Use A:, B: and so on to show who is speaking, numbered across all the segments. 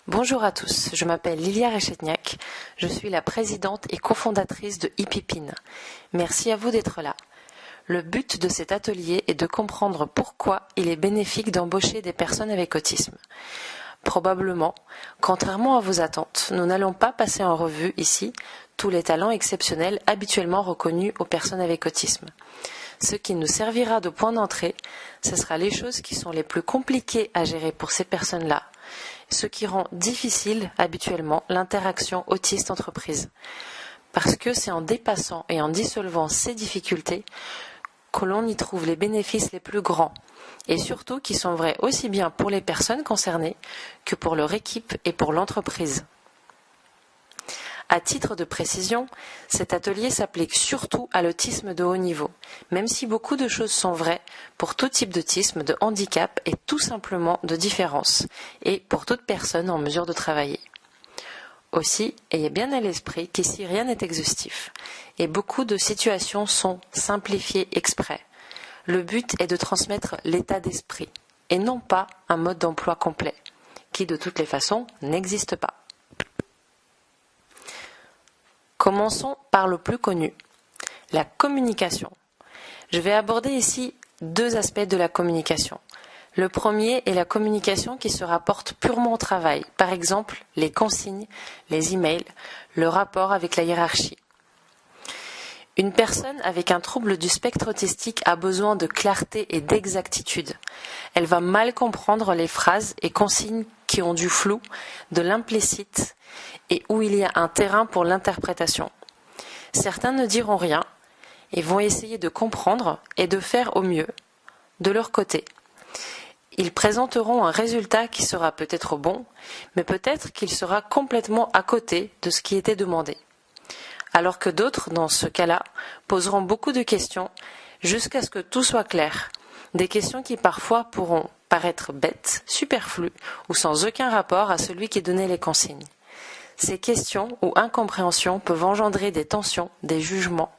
A: Bonjour à tous, je m'appelle Lilia Rechetniak, je suis la présidente et cofondatrice de Hippipin. Merci à vous d'être là. Le but de cet atelier est de comprendre pourquoi il est bénéfique d'embaucher des personnes avec autisme. Probablement, contrairement à vos attentes, nous n'allons pas passer en revue ici tous les talents exceptionnels habituellement reconnus aux personnes avec autisme. Ce qui nous servira de point d'entrée, ce sera les choses qui sont les plus compliquées à gérer pour ces personnes-là, ce qui rend difficile habituellement l'interaction autiste-entreprise. Parce que c'est en dépassant et en dissolvant ces difficultés que l'on y trouve les bénéfices les plus grands, et surtout qui sont vrais aussi bien pour les personnes concernées que pour leur équipe et pour l'entreprise. À titre de précision, cet atelier s'applique surtout à l'autisme de haut niveau, même si beaucoup de choses sont vraies pour tout type d'autisme, de handicap et tout simplement de différence, et pour toute personne en mesure de travailler. Aussi, ayez bien à l'esprit qu'ici rien n'est exhaustif, et beaucoup de situations sont simplifiées exprès. Le but est de transmettre l'état d'esprit, et non pas un mode d'emploi complet, qui de toutes les façons n'existe pas. Commençons par le plus connu, la communication. Je vais aborder ici deux aspects de la communication. Le premier est la communication qui se rapporte purement au travail, par exemple les consignes, les emails, le rapport avec la hiérarchie. Une personne avec un trouble du spectre autistique a besoin de clarté et d'exactitude. Elle va mal comprendre les phrases et consignes qui ont du flou, de l'implicite et où il y a un terrain pour l'interprétation. Certains ne diront rien et vont essayer de comprendre et de faire au mieux de leur côté. Ils présenteront un résultat qui sera peut-être bon, mais peut-être qu'il sera complètement à côté de ce qui était demandé. Alors que d'autres, dans ce cas-là, poseront beaucoup de questions jusqu'à ce que tout soit clair. Des questions qui parfois pourront paraître bêtes, superflues ou sans aucun rapport à celui qui donnait les consignes. Ces questions ou incompréhensions peuvent engendrer des tensions, des jugements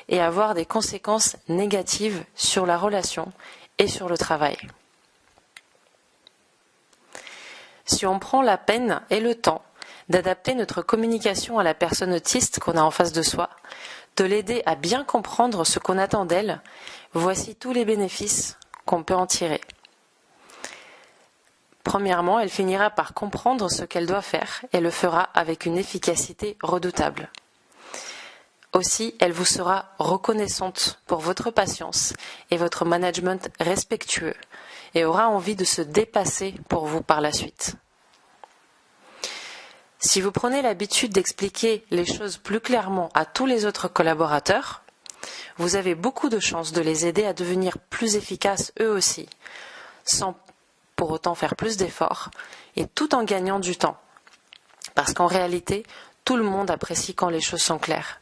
A: et avoir des conséquences négatives sur la relation et sur le travail. Si on prend la peine et le temps d'adapter notre communication à la personne autiste qu'on a en face de soi, de l'aider à bien comprendre ce qu'on attend d'elle, voici tous les bénéfices qu'on peut en tirer. Premièrement, elle finira par comprendre ce qu'elle doit faire et le fera avec une efficacité redoutable. Aussi, elle vous sera reconnaissante pour votre patience et votre management respectueux et aura envie de se dépasser pour vous par la suite. Si vous prenez l'habitude d'expliquer les choses plus clairement à tous les autres collaborateurs, vous avez beaucoup de chances de les aider à devenir plus efficaces eux aussi, sans pour autant faire plus d'efforts, et tout en gagnant du temps. Parce qu'en réalité, tout le monde apprécie quand les choses sont claires.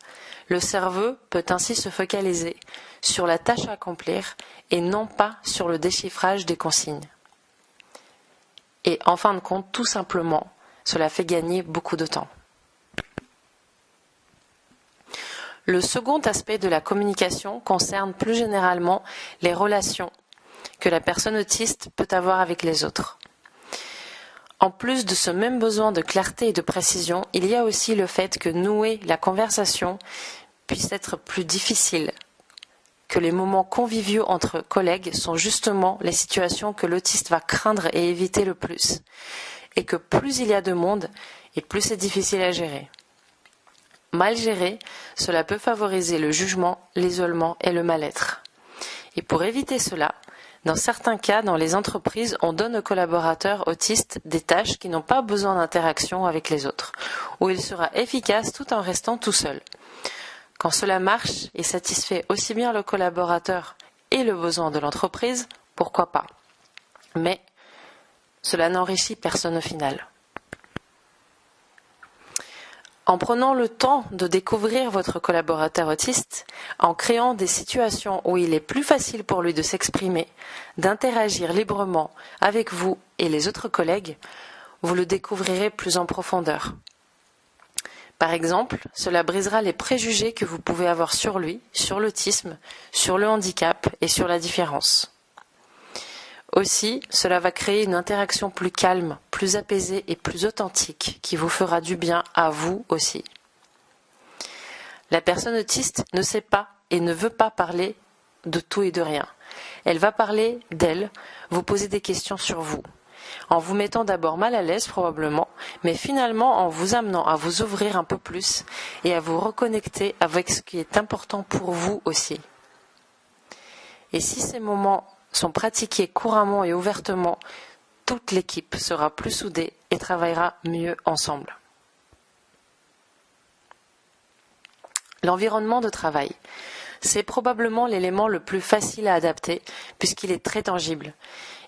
A: Le cerveau peut ainsi se focaliser sur la tâche à accomplir et non pas sur le déchiffrage des consignes. Et en fin de compte, tout simplement, cela fait gagner beaucoup de temps. Le second aspect de la communication concerne plus généralement les relations que la personne autiste peut avoir avec les autres. En plus de ce même besoin de clarté et de précision, il y a aussi le fait que nouer la conversation puisse être plus difficile, que les moments conviviaux entre collègues sont justement les situations que l'autiste va craindre et éviter le plus, et que plus il y a de monde, et plus c'est difficile à gérer. Mal géré, cela peut favoriser le jugement, l'isolement et le mal-être. Et pour éviter cela, dans certains cas, dans les entreprises, on donne aux collaborateurs autistes des tâches qui n'ont pas besoin d'interaction avec les autres, où il sera efficace tout en restant tout seul. Quand cela marche et satisfait aussi bien le collaborateur et le besoin de l'entreprise, pourquoi pas? Mais cela n'enrichit personne au final. En prenant le temps de découvrir votre collaborateur autiste, en créant des situations où il est plus facile pour lui de s'exprimer, d'interagir librement avec vous et les autres collègues, vous le découvrirez plus en profondeur. Par exemple, cela brisera les préjugés que vous pouvez avoir sur lui, sur l'autisme, sur le handicap et sur la différence. Aussi, cela va créer une interaction plus calme, plus apaisé et plus authentique qui vous fera du bien à vous aussi. La personne autiste ne sait pas et ne veut pas parler de tout et de rien. Elle va parler d'elle, vous poser des questions sur vous, en vous mettant d'abord mal à l'aise probablement, mais finalement en vous amenant à vous ouvrir un peu plus et à vous reconnecter avec ce qui est important pour vous aussi. Et si ces moments sont pratiqués couramment et ouvertement, toute l'équipe sera plus soudée et travaillera mieux ensemble. L'environnement de travail. C'est probablement l'élément le plus facile à adapter puisqu'il est très tangible.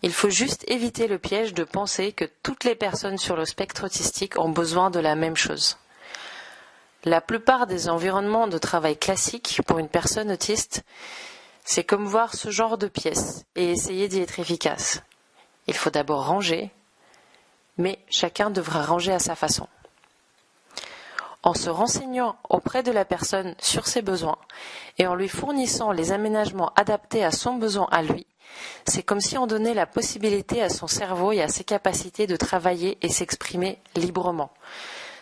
A: Il faut juste éviter le piège de penser que toutes les personnes sur le spectre autistique ont besoin de la même chose. La plupart des environnements de travail classiques pour une personne autiste, c'est comme voir ce genre de pièces et essayer d'y être efficace. Il faut d'abord ranger, mais chacun devra ranger à sa façon. En se renseignant auprès de la personne sur ses besoins et en lui fournissant les aménagements adaptés à son besoin à lui, c'est comme si on donnait la possibilité à son cerveau et à ses capacités de travailler et s'exprimer librement.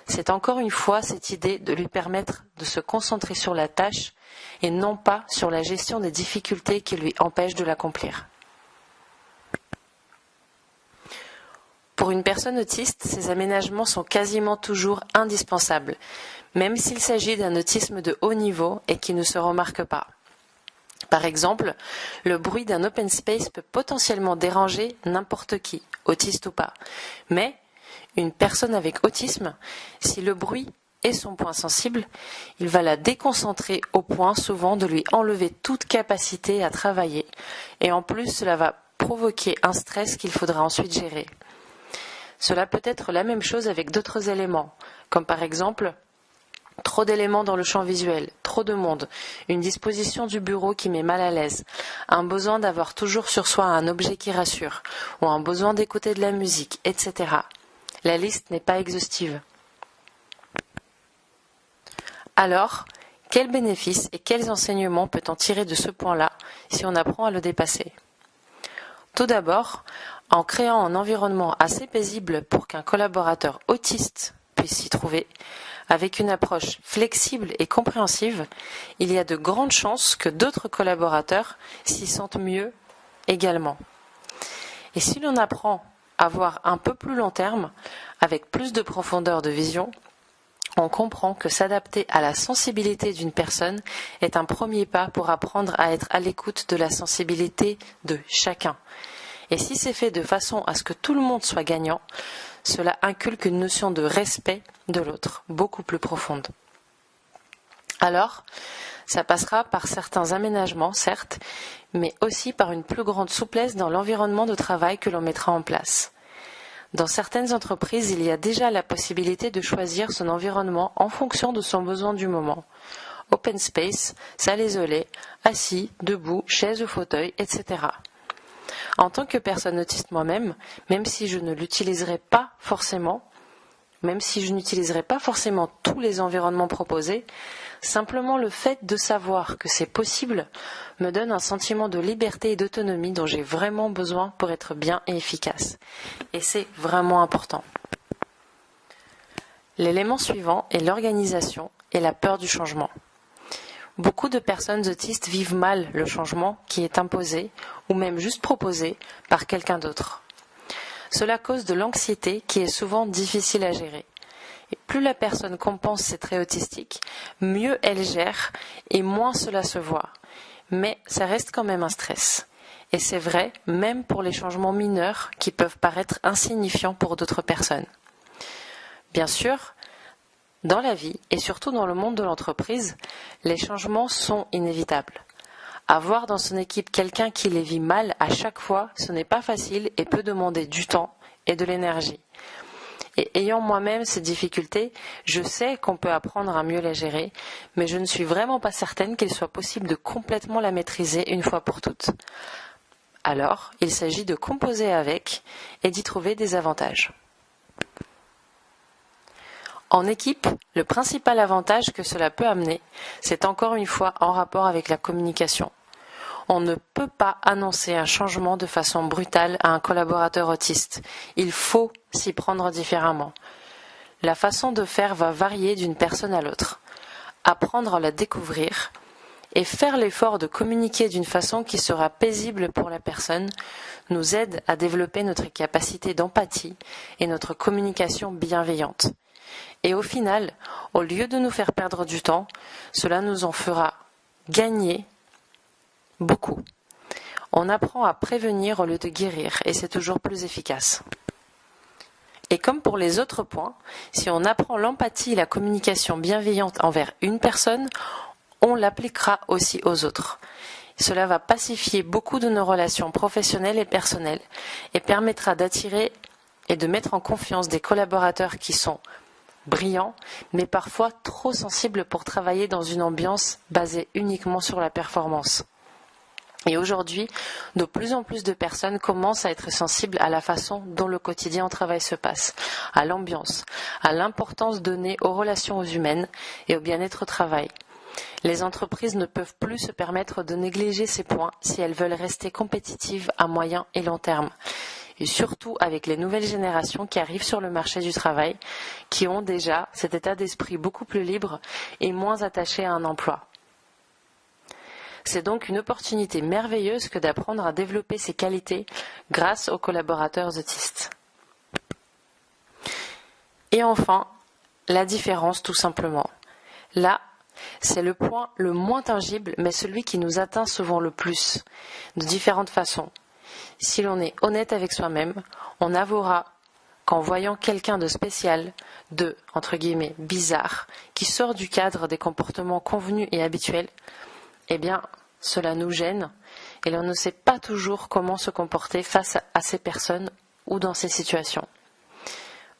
A: C'est encore une fois cette idée de lui permettre de se concentrer sur la tâche et non pas sur la gestion des difficultés qui lui empêchent de l'accomplir. Pour une personne autiste, ces aménagements sont quasiment toujours indispensables, même s'il s'agit d'un autisme de haut niveau et qui ne se remarque pas. Par exemple, le bruit d'un open space peut potentiellement déranger n'importe qui, autiste ou pas. Mais une personne avec autisme, si le bruit est son point sensible, il va la déconcentrer au point souvent de lui enlever toute capacité à travailler. Et en plus, cela va provoquer un stress qu'il faudra ensuite gérer. Cela peut être la même chose avec d'autres éléments, comme par exemple trop d'éléments dans le champ visuel, trop de monde, une disposition du bureau qui met mal à l'aise, un besoin d'avoir toujours sur soi un objet qui rassure, ou un besoin d'écouter de la musique, etc. La liste n'est pas exhaustive. Alors, quels bénéfices et quels enseignements peut-on tirer de ce point-là si on apprend à le dépasser ? Tout d'abord, en créant un environnement assez paisible pour qu'un collaborateur autiste puisse s'y trouver, avec une approche flexible et compréhensive, il y a de grandes chances que d'autres collaborateurs s'y sentent mieux également. Et si l'on apprend à voir un peu plus long terme, avec plus de profondeur de vision, on comprend que s'adapter à la sensibilité d'une personne est un premier pas pour apprendre à être à l'écoute de la sensibilité de chacun. Et si c'est fait de façon à ce que tout le monde soit gagnant, cela inculque une notion de respect de l'autre, beaucoup plus profonde. Alors, ça passera par certains aménagements, certes, mais aussi par une plus grande souplesse dans l'environnement de travail que l'on mettra en place. Dans certaines entreprises, il y a déjà la possibilité de choisir son environnement en fonction de son besoin du moment. Open space, salle isolée, assis, debout, chaise ou fauteuil, etc. En tant que personne autiste moi-même, même si je n'utiliserai pas forcément tous les environnements proposés, simplement le fait de savoir que c'est possible me donne un sentiment de liberté et d'autonomie dont j'ai vraiment besoin pour être bien et efficace. Et c'est vraiment important. L'élément suivant est l'organisation et la peur du changement. Beaucoup de personnes autistes vivent mal le changement qui est imposé ou même juste proposé par quelqu'un d'autre. Cela cause de l'anxiété qui est souvent difficile à gérer. Et plus la personne compense ses traits autistiques, mieux elle gère et moins cela se voit. Mais ça reste quand même un stress. Et c'est vrai même pour les changements mineurs qui peuvent paraître insignifiants pour d'autres personnes. Bien sûr, dans la vie et surtout dans le monde de l'entreprise, les changements sont inévitables. Avoir dans son équipe quelqu'un qui les vit mal à chaque fois, ce n'est pas facile et peut demander du temps et de l'énergie. Et ayant moi-même ces difficultés, je sais qu'on peut apprendre à mieux les gérer, mais je ne suis vraiment pas certaine qu'il soit possible de complètement la maîtriser une fois pour toutes. Alors, il s'agit de composer avec et d'y trouver des avantages. En équipe, le principal avantage que cela peut amener, c'est encore une fois en rapport avec la communication. On ne peut pas annoncer un changement de façon brutale à un collaborateur autiste. Il faut s'y prendre différemment. La façon de faire va varier d'une personne à l'autre. Apprendre à la découvrir et faire l'effort de communiquer d'une façon qui sera paisible pour la personne nous aide à développer notre capacité d'empathie et notre communication bienveillante. Et au final, au lieu de nous faire perdre du temps, cela nous en fera gagner beaucoup. On apprend à prévenir au lieu de guérir et c'est toujours plus efficace. Et comme pour les autres points, si on apprend l'empathie et la communication bienveillante envers une personne, on l'appliquera aussi aux autres. Cela va pacifier beaucoup de nos relations professionnelles et personnelles et permettra d'attirer et de mettre en confiance des collaborateurs qui sont brillants, mais parfois trop sensibles pour travailler dans une ambiance basée uniquement sur la performance. Et aujourd'hui, de plus en plus de personnes commencent à être sensibles à la façon dont le quotidien au travail se passe, à l'ambiance, à l'importance donnée aux relations humaines et au bien-être au travail. Les entreprises ne peuvent plus se permettre de négliger ces points si elles veulent rester compétitives à moyen et long terme. Et surtout avec les nouvelles générations qui arrivent sur le marché du travail, qui ont déjà cet état d'esprit beaucoup plus libre et moins attaché à un emploi. C'est donc une opportunité merveilleuse que d'apprendre à développer ces qualités grâce aux collaborateurs autistes. Et enfin, la différence tout simplement. Là, c'est le point le moins tangible, mais celui qui nous atteint souvent le plus, de différentes façons. Si l'on est honnête avec soi-même, on avouera qu'en voyant quelqu'un de spécial, de, entre guillemets, bizarre, qui sort du cadre des comportements convenus et habituels, eh bien, cela nous gêne et l'on ne sait pas toujours comment se comporter face à ces personnes ou dans ces situations.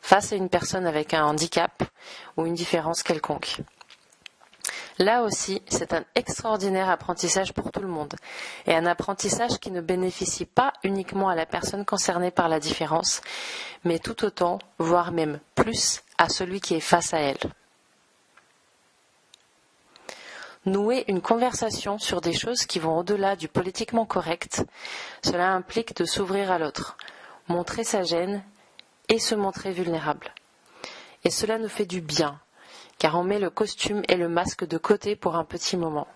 A: Face à une personne avec un handicap ou une différence quelconque. Là aussi, c'est un extraordinaire apprentissage pour tout le monde, et un apprentissage qui ne bénéficie pas uniquement à la personne concernée par la différence, mais tout autant, voire même plus, à celui qui est face à elle. Nouer une conversation sur des choses qui vont au-delà du politiquement correct, cela implique de s'ouvrir à l'autre, montrer sa gêne et se montrer vulnérable. Et cela nous fait du bien, car on met le costume et le masque de côté pour un petit moment.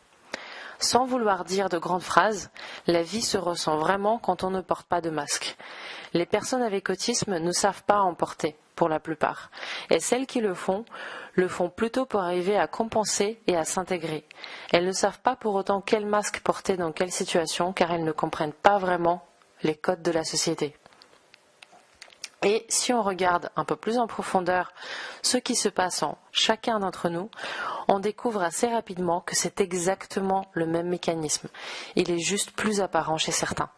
A: Sans vouloir dire de grandes phrases, la vie se ressent vraiment quand on ne porte pas de masque. Les personnes avec autisme ne savent pas en porter, pour la plupart, et celles qui le font plutôt pour arriver à compenser et à s'intégrer. Elles ne savent pas pour autant quel masque porter dans quelle situation, car elles ne comprennent pas vraiment les codes de la société. Et si on regarde un peu plus en profondeur ce qui se passe en chacun d'entre nous, on découvre assez rapidement que c'est exactement le même mécanisme. Il est juste plus apparent chez certains.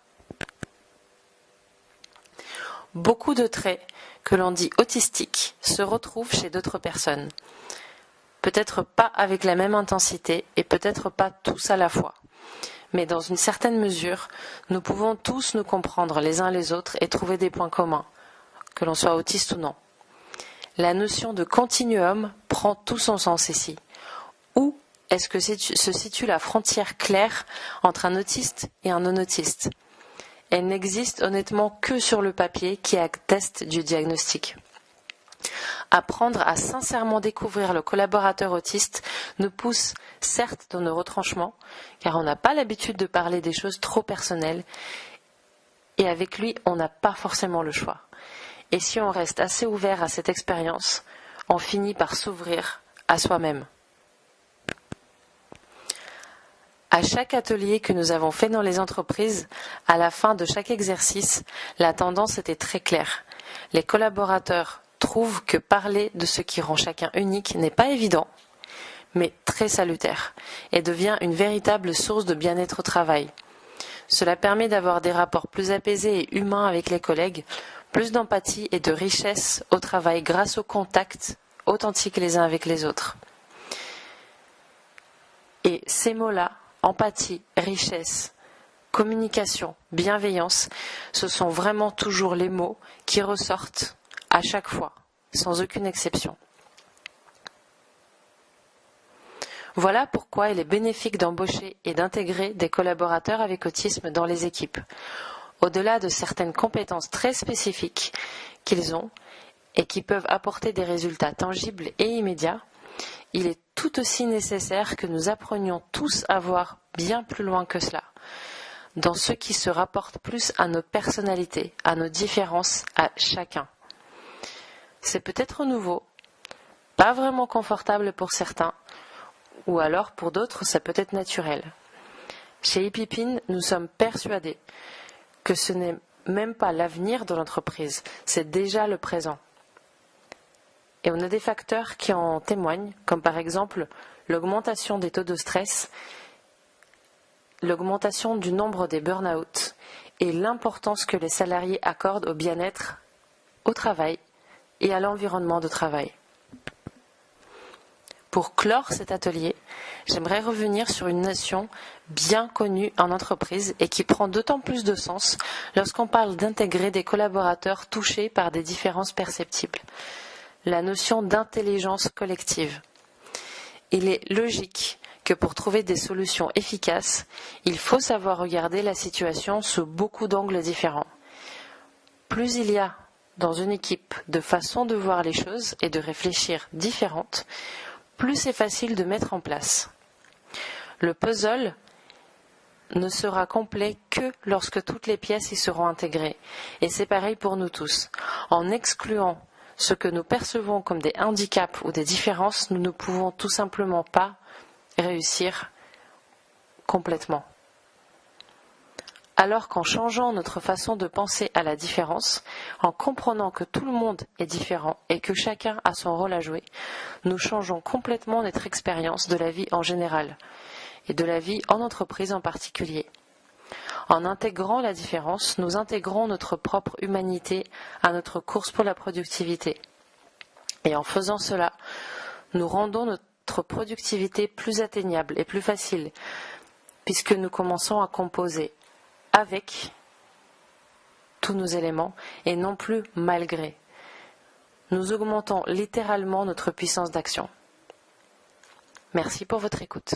A: Beaucoup de traits que l'on dit autistiques se retrouvent chez d'autres personnes. Peut-être pas avec la même intensité et peut-être pas tous à la fois. Mais dans une certaine mesure, nous pouvons tous nous comprendre les uns les autres et trouver des points communs, que l'on soit autiste ou non. La notion de continuum prend tout son sens ici. Où est-ce que se situe la frontière claire entre un autiste et un non-autiste ? Elle n'existe honnêtement que sur le papier qui atteste du diagnostic. Apprendre à sincèrement découvrir le collaborateur autiste nous pousse certes dans nos retranchements, car on n'a pas l'habitude de parler des choses trop personnelles, et avec lui, on n'a pas forcément le choix. Et si on reste assez ouvert à cette expérience, on finit par s'ouvrir à soi-même. À chaque atelier que nous avons fait dans les entreprises, à la fin de chaque exercice, la tendance était très claire. Les collaborateurs trouvent que parler de ce qui rend chacun unique n'est pas évident, mais très salutaire, et devient une véritable source de bien-être au travail. Cela permet d'avoir des rapports plus apaisés et humains avec les collègues, plus d'empathie et de richesse au travail grâce au contact authentique les uns avec les autres. Et ces mots-là, empathie, richesse, communication, bienveillance, ce sont vraiment toujours les mots qui ressortent à chaque fois, sans aucune exception. Voilà pourquoi il est bénéfique d'embaucher et d'intégrer des collaborateurs avec autisme dans les équipes. Au-delà de certaines compétences très spécifiques qu'ils ont et qui peuvent apporter des résultats tangibles et immédiats, il est tout aussi nécessaire que nous apprenions tous à voir bien plus loin que cela, dans ce qui se rapporte plus à nos personnalités, à nos différences, à chacun. C'est peut-être nouveau, pas vraiment confortable pour certains, ou alors pour d'autres ça peut être naturel. Chez Ipipine, nous sommes persuadés que ce n'est même pas l'avenir de l'entreprise, c'est déjà le présent. Et on a des facteurs qui en témoignent, comme par exemple l'augmentation des taux de stress, l'augmentation du nombre des burn-out et l'importance que les salariés accordent au bien-être au travail et à l'environnement de travail. Pour clore cet atelier, j'aimerais revenir sur une notion bien connue en entreprise et qui prend d'autant plus de sens lorsqu'on parle d'intégrer des collaborateurs touchés par des différences perceptibles. La notion d'intelligence collective. Il est logique que pour trouver des solutions efficaces, il faut savoir regarder la situation sous beaucoup d'angles différents. Plus il y a dans une équipe de façons de voir les choses et de réfléchir différentes, plus c'est facile de mettre en place. Le puzzle ne sera complet que lorsque toutes les pièces y seront intégrées. Et c'est pareil pour nous tous. En excluant ce que nous percevons comme des handicaps ou des différences, nous ne pouvons tout simplement pas réussir complètement. Alors qu'en changeant notre façon de penser à la différence, en comprenant que tout le monde est différent et que chacun a son rôle à jouer, nous changeons complètement notre expérience de la vie en général et de la vie en entreprise en particulier. En intégrant la différence, nous intégrons notre propre humanité à notre course pour la productivité. Et en faisant cela, nous rendons notre productivité plus atteignable et plus facile, puisque nous commençons à composer avec tous nos éléments et non plus malgré. Nous augmentons littéralement notre puissance d'action. Merci pour votre écoute.